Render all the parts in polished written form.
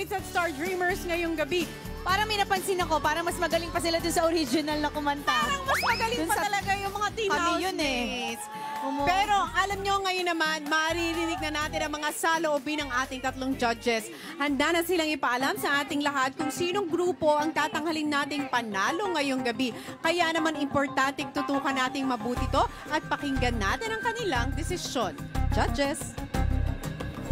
housemates at Star Dreamers ngayong gabi. Parang may napansin ako, parang mas magaling pa sila dun sa original na kumanta. Parang mas magaling pa talaga yung mga teen housemates. Pero alam nyo ngayon naman, maririnig na natin ang mga saloobin ng ating tatlong judges. Handa na silang ipaalam sa ating lahat kung sinong grupo ang tatanghalin nating panalo ngayong gabi. Kaya naman importanteng tutukan nating mabuti to at pakinggan natin ang kanilang desisyon. Judges!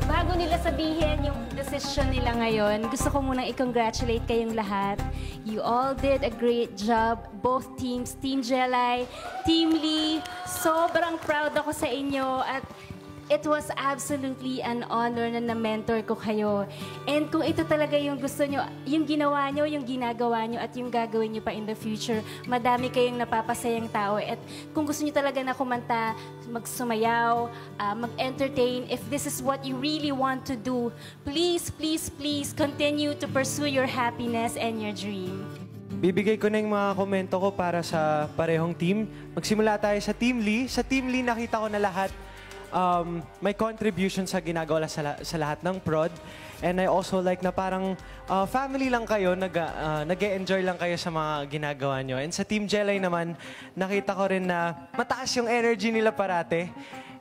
Bago nila sabihin yung decision nila ngayon, gusto ko munang i-congratulate kayong lahat. You all did a great job, both teams, Team Jelay, Team Lee. Sobrang proud ako sa inyo at it was absolutely an honor na na-mentor ko kayo. And kung ito talaga yung gusto nyo, yung ginawa nyo, yung ginagawa nyo, at yung gagawin nyo pa in the future, madami kayong napapasayang tao. At kung gusto nyo talaga na kumanta, magsumayaw, mag-entertain, if this is what you really want to do, please, please, please continue to pursue your happiness and your dream. Bibigay ko na yung mga komento ko para sa parehong team. Magsimula tayo sa Team Lee. Sa Team Lee, nakita ko na lahat may contribution sa ginagawa sa lahat ng prod. And I also like na parang family lang kayo, nag-e-enjoy lang kayo sa mga ginagawa nyo. And sa Team Jelay naman, nakita ko rin na mataas yung energy nila parate.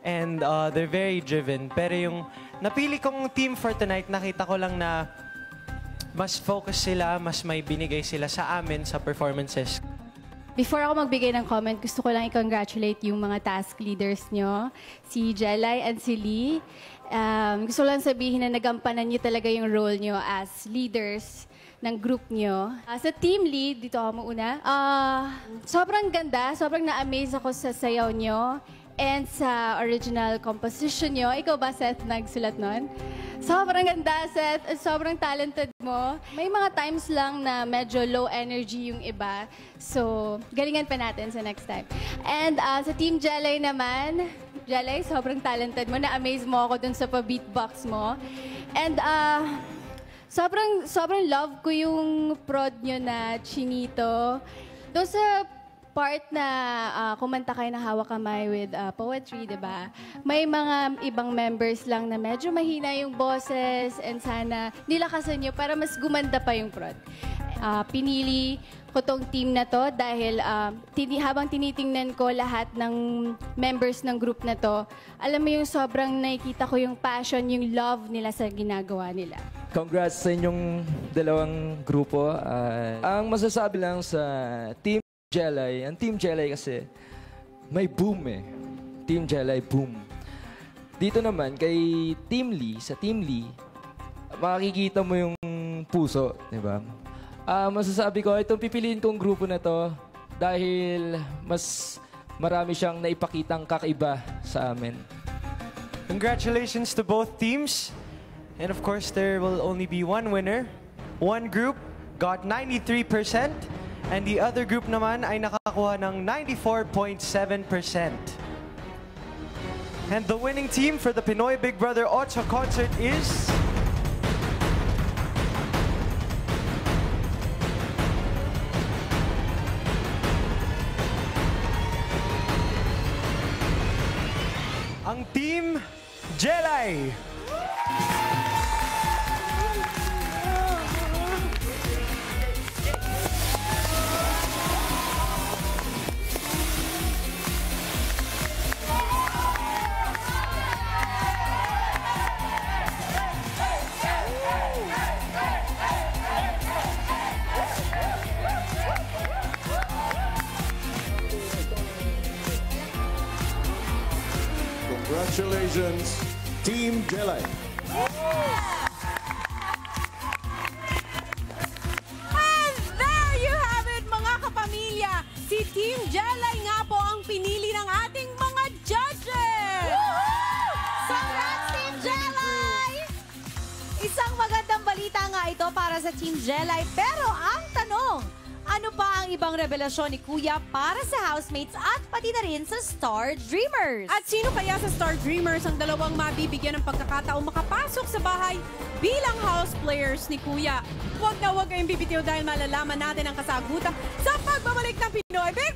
And they're very driven. Pero yung napili kong team for tonight, nakita ko lang na mas focus sila, mas may binigay sila sa amin sa performances. Before ako magbigay ng comment, gusto ko lang i-congratulate yung mga task leaders nyo, si Jelay and si Lee. Gusto ko lang sabihin na nagampanan nyo talaga yung role nyo as leaders ng group nyo. Sa Team Lee, dito ako muna, sobrang ganda, sobrang na-amaze ako sa sayaw nyo and sa original composition nyo. Ikaw ba, Seth, nagsulat nun? Sobrang ganda, Seth. Sobrang talented mo. May mga times lang na medyo low energy yung iba. So, galingan pa natin sa next time. And sa Team Jelay naman, Jelay, sobrang talented mo. Na-amaze mo ako dun sa pa-beatbox mo. And sobrang love ko yung prod nyo na Chinito. Doon sa part na kumanta kayo na hawak kamay with poetry, diba? May mga ibang members lang na medyo mahina yung boses and sana nilakasan nyo para mas gumanda pa yung prod. Pinili ko tong team na to dahil habang tinitingnan ko lahat ng members ng group na to, alam mo yung sobrang nakikita ko yung passion, yung love nila sa ginagawa nila. Congrats sa inyong dalawang grupo. Ang masasabi lang sa Team Jelay, ang Team Jelay kasi may boom eh. Team Jelay, boom. Dito naman, kay Team Lee, sa Team Lee, makikita mo yung puso, di ba? Masasabi ko, itong pipiliin kong grupo na to dahil mas marami siyang naipakitang kakaiba sa amin. Congratulations to both teams. And of course, there will only be one winner. One group got 93%. And the other group naman ay nakakuha ng 94.7%. And the winning team for the Pinoy Big Brother 8 concert is... ang Team Jelay! Congratulations, Team Jelay. And there you have it, mga kapamilya. Si Team Jelay nga po ang pinili ng ating mga judges. Congrats, Team Jelay! Isang magandang balita nga ito para sa Team Jelay. Pero ang tanong, ano pa ang ibang revelasyon ni Kuya para sa housemates at pati na rin sa Star Dreamers? At sino kaya sa Star Dreamers ang dalawang mabibigyan ng pagkakataong makapasok sa bahay bilang house players ni Kuya? Huwag na huwag kayong bibitiw dahil malalaman natin ang kasagutan sa pagbabalik ng Pinoy Big